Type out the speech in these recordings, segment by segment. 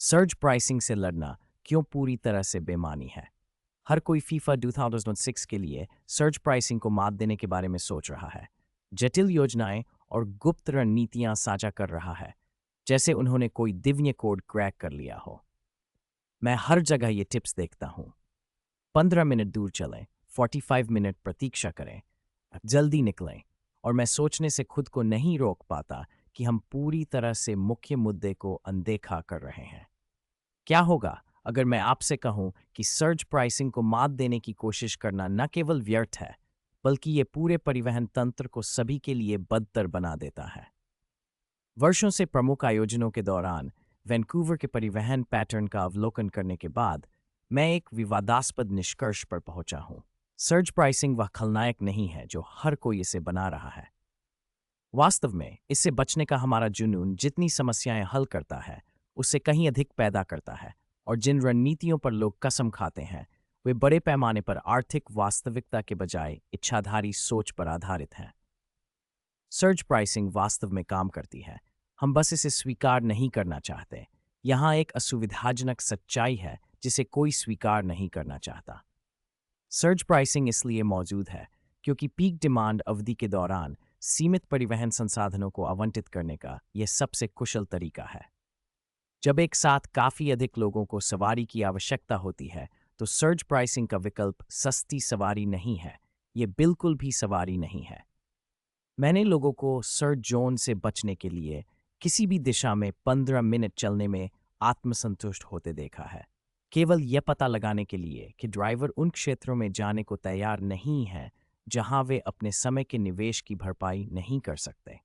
Surge pricing से लड़ना क्यों पूरी तरह से बेमानी है। हर कोई फीफा 2006 के लिए सर्ज प्राइसिंग को मात देने के बारे में सोच रहा है। जटिल योजनाएं और गुप्त रणनीतियां साझा कर रहा है, जैसे उन्होंने कोई दिव्य कोड क्रैक कर लिया हो। मैं हर जगह ये टिप्स देखता हूँ। 15 मिनट दूर चलें, 45 मिनट प्रतीक्षा करें, जल्दी निकलें। और मैं सोचने से खुद को नहीं रोक पाता कि हम पूरी तरह से मुख्य मुद्दे को अनदेखा कर रहे हैं। क्या होगा अगर मैं आपसे कहूं कि सर्ज प्राइसिंग को मात देने की कोशिश करना न केवल व्यर्थ है, बल्कि ये पूरे परिवहन तंत्र को सभी के लिए बदतर बना देता है। वर्षों से प्रमुख आयोजनों के दौरान वैंकूवर के परिवहन पैटर्न का अवलोकन करने के बाद मैं एक विवादास्पद निष्कर्ष पर पहुंचा हूं। सर्ज प्राइसिंग वह खलनायक नहीं है जो हर कोई इसे बना रहा है। वास्तव में इससे बचने का हमारा जुनून जितनी समस्याएं हल करता है, उससे कहीं अधिक पैदा करता है। और जिन रणनीतियों पर लोग कसम खाते हैं, वे बड़े पैमाने पर आर्थिक वास्तविकता के बजाय इच्छाधारी सोच पर आधारित हैं। सर्ज प्राइसिंग वास्तव में काम करती है, हम बस इसे स्वीकार नहीं करना चाहते। यहाँ एक असुविधाजनक सच्चाई है जिसे कोई स्वीकार नहीं करना चाहता। सर्ज प्राइसिंग इसलिए मौजूद है क्योंकि पीक डिमांड अवधि के दौरान सीमित परिवहन संसाधनों को आवंटित करने का यह सबसे कुशल तरीका है। जब एक साथ काफी अधिक लोगों को सवारी की आवश्यकता होती है, तो सर्ज प्राइसिंग का विकल्प सस्ती सवारी नहीं है, ये बिल्कुल भी सवारी नहीं है। मैंने लोगों को सर्ज जोन से बचने के लिए किसी भी दिशा में 15 मिनट चलने में आत्मसंतुष्ट होते देखा है, केवल यह पता लगाने के लिए कि ड्राइवर उन क्षेत्रों में जाने को तैयार नहीं है जहां वे अपने समय के निवेश की भरपाई नहीं कर सकते।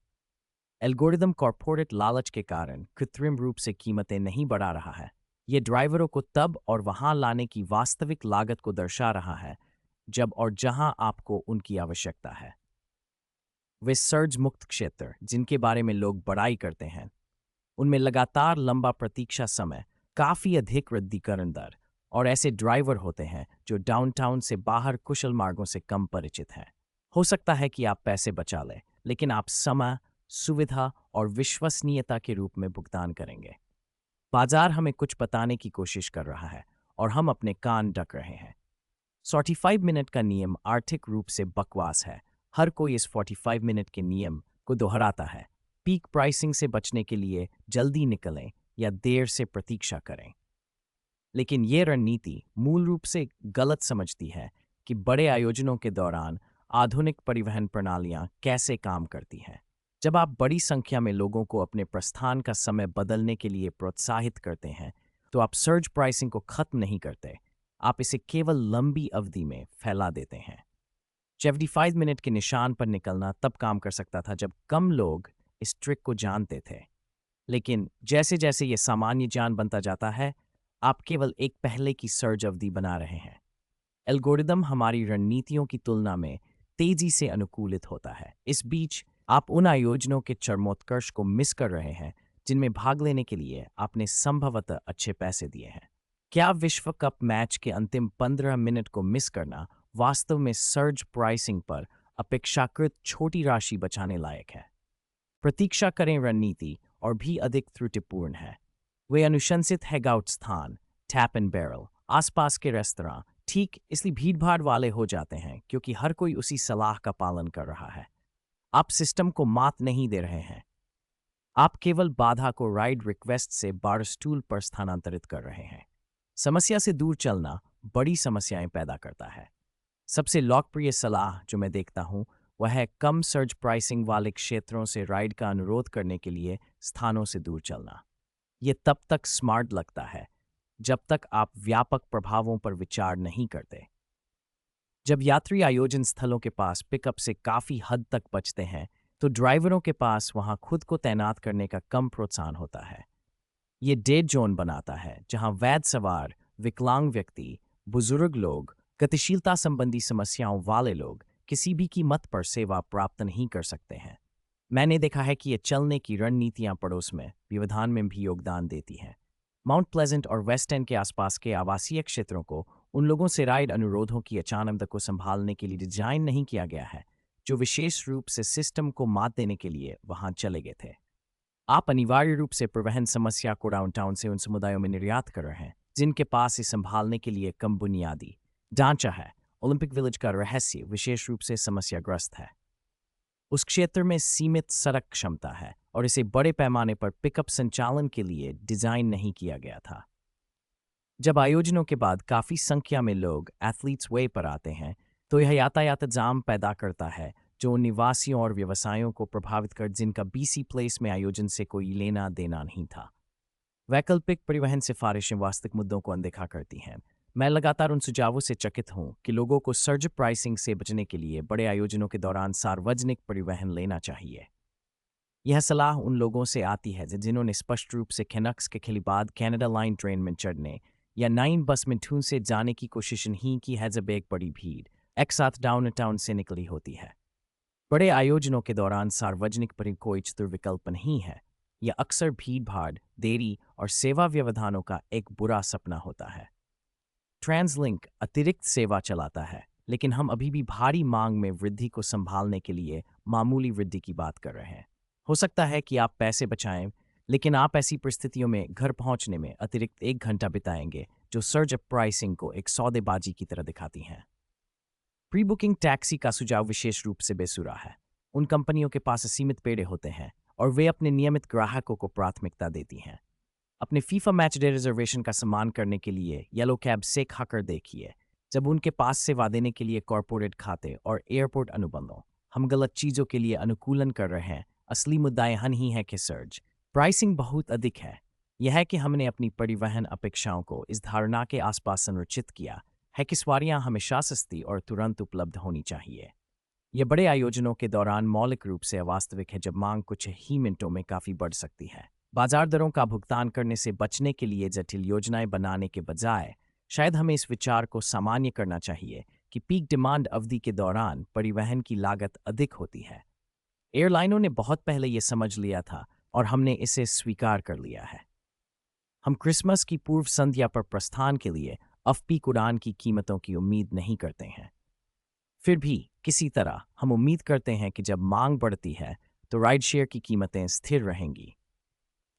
एल्गोरिदम कॉर्पोरेट लालच के कारण कृत्रिम रूप से कीमतें नहीं बढ़ा रहा है। ये ड्राइवरों को तब और वहां लाने की वास्तविक लागत को दर्शा रहा है जब और जहां आपको उनकी आवश्यकता है। वे सर्ज मुक्त क्षेत्र जिनके बारे में लोग बड़ाई करते हैं, उनमें लगातार लंबा प्रतीक्षा समय, काफी अधिक रद्दीकरण दर और ऐसे ड्राइवर होते हैं जो डाउनटाउन से बाहर कुशल मार्गों से कम परिचित हैं। हो सकता है कि आप पैसे बचा लें, लेकिन आप समय, सुविधा और विश्वसनीयता के रूप में भुगतान करेंगे। बाजार हमें कुछ बताने की कोशिश कर रहा है और हम अपने कान ढक रहे हैं। 45 मिनट का नियम आर्थिक रूप से बकवास है। हर कोई इस 45 मिनट के नियम को दोहराता है। पीक प्राइसिंग से बचने के लिए जल्दी निकलें या देर से प्रतीक्षा करें। लेकिन ये रणनीति मूल रूप से गलत समझती है कि बड़े आयोजनों के दौरान आधुनिक परिवहन प्रणालियां कैसे काम करती हैं। जब आप बड़ी संख्या में लोगों को अपने प्रस्थान का समय बदलने के लिए प्रोत्साहित करते हैं, तो आप सर्ज प्राइसिंग को खत्म नहीं करते, आप इसे केवल लंबी अवधि में फैला देते हैं। 75 मिनट के निशान पर निकलना तब काम कर सकता था जब कम लोग इस ट्रिक को जानते थे। लेकिन जैसे जैसे ये सामान्य ज्ञान बनता जाता है, आप केवल एक पहले की सर्ज अवधि बना रहे हैं। एल्गोरिदम हमारी रणनीतियों की तुलना में तेजी से अनुकूलित होता है। इस बीच आप उन आयोजनों के चरमोत्कर्ष को मिस कर रहे हैं जिनमें भाग लेने के लिए आपने संभवतः अच्छे पैसे दिए हैं। क्या विश्व कप मैच के अंतिम 15 मिनट को मिस करना वास्तव में सर्ज प्राइसिंग पर अपेक्षाकृत छोटी राशि बचाने लायक है? प्रतीक्षा करें रणनीति और भी अधिक त्रुटिपूर्ण है। वे अनुशंसित हैंगआउट स्थान, टैप एंड बैरल, आसपास के रेस्तरां ठीक इसलिए भीड़भाड़ वाले हो जाते हैं क्योंकि हर कोई उसी सलाह का पालन कर रहा है। आप सिस्टम को मात नहीं दे रहे हैं, आप केवल बाधा को राइड रिक्वेस्ट से बारस्टूल पर स्थानांतरित कर रहे हैं। समस्या से दूर चलना बड़ी समस्याएं पैदा करता है। सबसे लोकप्रिय सलाह जो मैं देखता हूं, वह है कम सर्ज प्राइसिंग वाले क्षेत्रों से राइड का अनुरोध करने के लिए स्थानों से दूर चलना। यह तब तक स्मार्ट लगता है जब तक आप व्यापक प्रभावों पर विचार नहीं करते। जब यात्री आयोजन स्थलों के पास पिकअप से काफी हद तक बचते हैं, तो ड्राइवरों के पास वहां खुद को तैनात करने का कम प्रोत्साहन होता है। ये डेड जोन बनाता है जहां वैध सवार, विकलांग व्यक्ति, बुजुर्ग लोग, गतिशीलता संबंधी समस्याओं वाले लोग किसी भी कीमत पर सेवा प्राप्त नहीं कर सकते हैं। मैंने देखा है कि ये चलने की रणनीतियां पड़ोस में व्यवधान में भी योगदान देती हैं। माउंट प्लेजेंट और वेस्ट एंड के आसपास के आवासीय क्षेत्रों को उन लोगों से राइड अनुरोधों की अचानक को संभालने के लिए डिजाइन नहीं किया गया है जो विशेष रूप से सिस्टम को मात देने के लिए वहां चले गए थे। आप अनिवार्य रूप से परिवहन समस्या को डाउनटाउन से उन समुदायों में निर्यात कर रहे हैं जिनके पास इसे संभालने के लिए कम बुनियादी ढांचा है। ओलंपिक विलेज का रहस्य विशेष रूप से समस्याग्रस्त है। उस क्षेत्र में सीमित सड़क क्षमता है और इसे बड़े पैमाने पर पिकअप संचालन के लिए डिजाइन नहीं किया गया था। जब आयोजनों के बाद काफी संख्या में लोग एथलीट्स वे पर आते हैं तो यह यातायात जाम पैदा करता है जो उन निवासियों और व्यवसायों को प्रभावित कर जिनका बीसी प्लेस में आयोजन से कोई लेना देना नहीं था। वैकल्पिक परिवहन सिफारिशें वास्तविक मुद्दों को अनदेखा करती हैं। मैं लगातार उन सुझावों से चकित हूं कि लोगों को सर्ज प्राइसिंग से बचने के लिए बड़े आयोजनों के दौरान सार्वजनिक परिवहन लेना चाहिए। यह सलाह उन लोगों से आती है जिन्होंने स्पष्ट रूप से कैनक्स के खिलाफ कनाडा लाइन ट्रेन में चढ़ने या 9 बस में ठून से जाने की कोशिश नहीं की है जब एक बड़ी भीड़ एक साथ डाउनटाउन से निकली होती है। बड़े आयोजनों के दौरान सार्वजनिक परिवहन कोई चतुर विकल्प नहीं है। यह अक्सर भीड़-भाड़, देरी और सेवा व्यवधानों का एक बुरा सपना होता है। ट्रांसलिंक अतिरिक्त सेवा चलाता है, लेकिन हम अभी भी भारी मांग में वृद्धि को संभालने के लिए मामूली वृद्धि की बात कर रहे हैं। हो सकता है कि आप पैसे बचाएं, लेकिन आप ऐसी परिस्थितियों में घर पहुंचने में अतिरिक्त 1 घंटा बिताएंगे, जो सर्ज प्राइसिंग को एक सौदेबाजी की तरह दिखाती हैं। प्री बुकिंग टैक्सी का सुझाव विशेष रूप से बेसुरा है। उन कंपनियों के पास सीमित पेड़े होते हैं और वे अपने नियमित ग्राहकों को प्राथमिकता देती हैं। अपने फीफा मैच डे रिजर्वेशन का सम्मान करने के लिए येलो कैब से खाकर देखिए। जब उनके पास सेवा देने के लिए कॉरपोरेट खाते और एयरपोर्ट अनुबंधों हम गलत चीजों के लिए अनुकूलन कर रहे हैं। असली मुद्दा यह नहीं है कि सर्ज प्राइसिंग बहुत अधिक है। यह है कि हमने अपनी परिवहन अपेक्षाओं को इस धारणा के आसपास संरचित किया है कि सवारियां हमेशा सस्ती और तुरंत उपलब्ध होनी चाहिए। ये बड़े आयोजनों के दौरान मौलिक रूप से अवास्तविक है जब मांग कुछ ही मिनटों में काफी बढ़ सकती है। बाजार दरों का भुगतान करने से बचने के लिए जटिल योजनाएं बनाने के बजाय शायद हमें इस विचार को सामान्य करना चाहिए कि पीक डिमांड अवधि के दौरान परिवहन की लागत अधिक होती है। एयरलाइनों ने बहुत पहले यह समझ लिया था और हमने इसे स्वीकार कर लिया है। हम क्रिसमस की पूर्व संध्या पर प्रस्थान के लिए ऑफ-पीक उड़ान की कीमतों की उम्मीद नहीं करते हैं। फिर भी किसी तरह हम उम्मीद करते हैं कि जब मांग बढ़ती है तो राइड शेयर की कीमतें स्थिर रहेंगी।